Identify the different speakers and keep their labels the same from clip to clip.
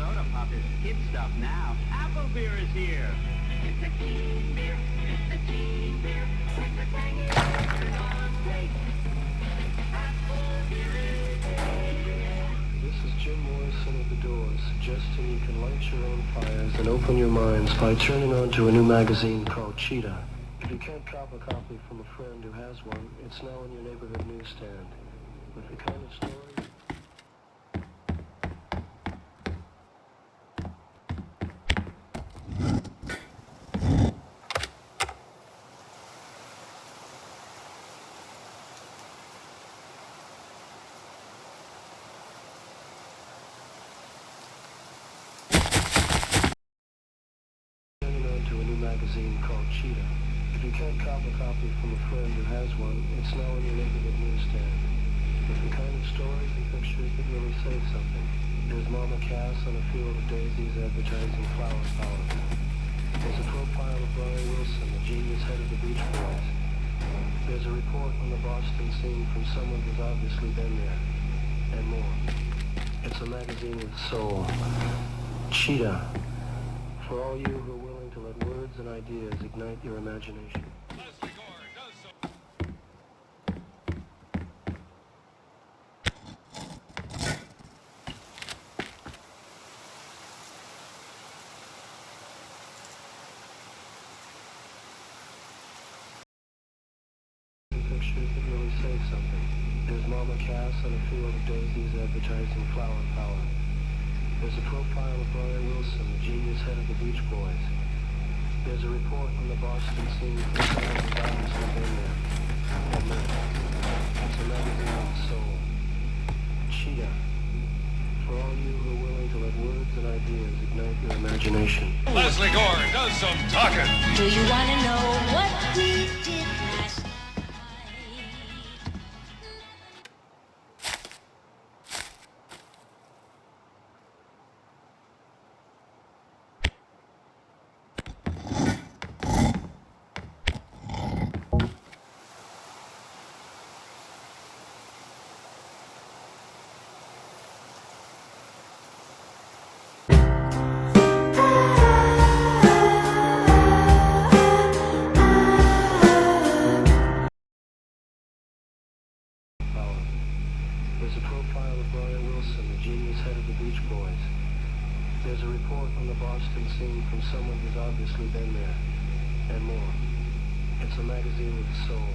Speaker 1: Soda Pop is kid stuff now. Apple beer is here. It's a teen beer. It's a teen beer. It's a tangy on taste. Apple beer is here.
Speaker 2: This is Jim Morrison at the Doors, suggesting you can light your own fires and open your minds by turning on to a new magazine called Cheetah. If you can't cop a copy from a friend who has one, it's now in your neighborhood newsstand. With the kind of story... magazine called Cheetah. If you can't cop a copy from a friend who has one, it's now in your neighborhood newsstand. With the kind of stories and pictures that really say something. There's Mama Cass on a field of daisies advertising flower power. There's a profile of Brian Wilson, the genius head of the Beach Boys. There's a report on the Boston scene from someone who's obviously been there. And more. It's a magazine with soul. Cheetah. For all you who are willing to let words and ideas ignite your imagination.
Speaker 3: Leslie Gore does so.
Speaker 2: Pictures that really say something. There's Mama Cass on a field of daisies advertising flower power. There's a profile of Brian Wilson, the genius head of the Beach Boys. There's a report on the Boston scene from someone who's obviously been there. And more. It's a magazine with soul. Cheetah. For all you who are willing to let words and ideas ignite your imagination.
Speaker 3: Leslie Gore does some talking.
Speaker 4: Do you want to know what we did last night?
Speaker 2: There's a profile of Brian Wilson, the genius head of the Beach Boys. There's a report on the Boston scene from someone who's obviously been there. And more. It's a magazine with soul.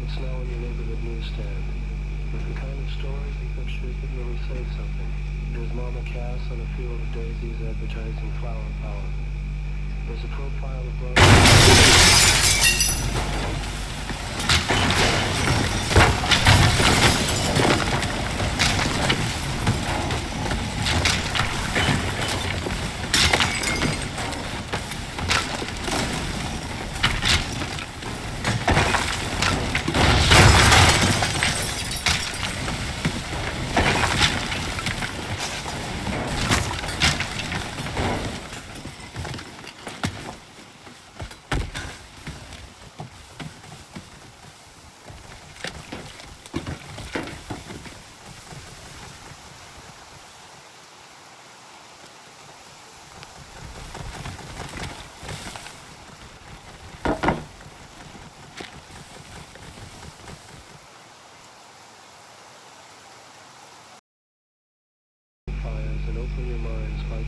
Speaker 2: It's now in your neighborhood newsstand. With the kind of stories and pictures that really say something. There's Mama Cass on a field of daisies advertising flower power. There's a profile of Brian...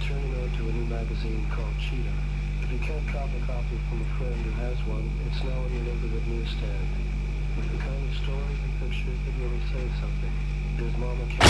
Speaker 2: turning on to a new magazine called Cheetah. If you can't cop a copy from a friend who has one, it's now in your neighborhood newsstand. With the kind of stories say something. There's Mama Cat.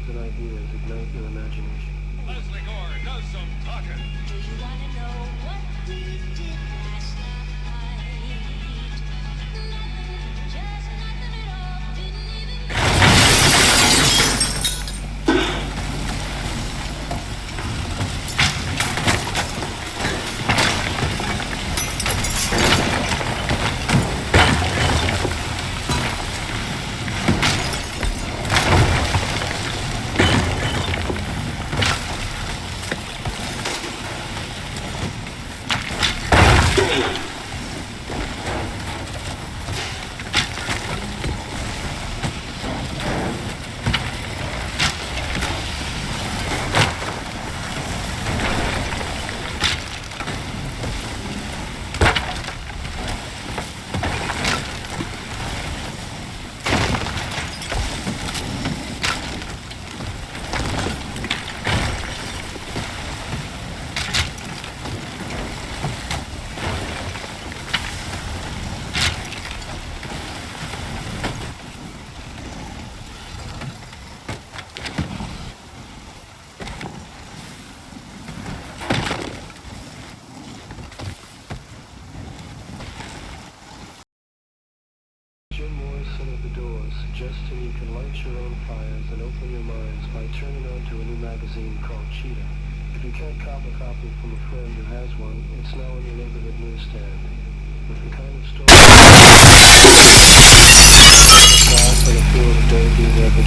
Speaker 2: And ideas ignite your imagination.
Speaker 3: Leslie Gore does some talking.
Speaker 4: Do you wanna know what we did last night? Nothing, just nothing at all. Didn't even Jim Morrison at the Doors, suggesting you can light your own fires and open your minds by turning on to a new magazine called Cheetah. If you can't cop a copy from a friend who has one, it's now in your neighborhood newsstand. With the kind of story... Fly for the field of dirt you never